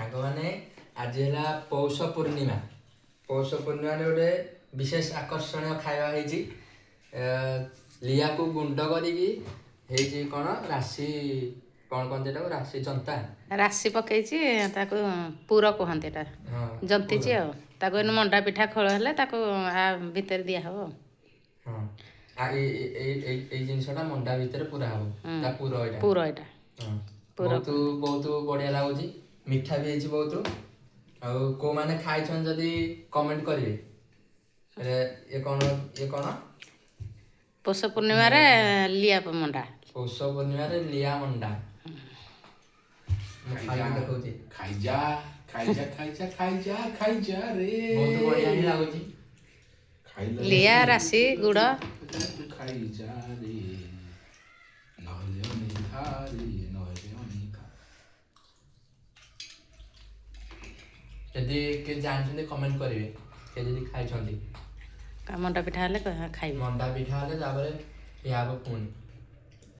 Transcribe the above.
सांग माने आज है पौष पूर्णिमा गोटे विशेष आकर्षण खाଇବା ହେଇଛି लिया को गुंड करी कौन राशि कौन कौन जेटा राशि जंता राशि पकईची ताको पूर कहते जंतीची ताको मंडा पिठा खोल हेले ताको आ भीतर दिया हबो हां आ ए जिनसटा मंडा भीतर पूरा हबो ता पूर एटा हां बहुत बहुत बढ़िया लागुची मिठा भी ହେଇଛି बहुत आ को माने खाइ छन जदी कमेंट करिवे ये कौन पौष पूर्णिमा रे लिया मंडा पौष पूर्णिमा रे लिया मंडा खाइजा रे बहुत बढ़िया ही लागुची लिया राशि गुड़ खाइजा रे नहले निधारी नहले निधा यदि के जानछन कमेंट करिवे के यदि खाइ छन मंडा पिठा हेले खाइबे मंडा पिठा हेले ताबरे याबो पुणी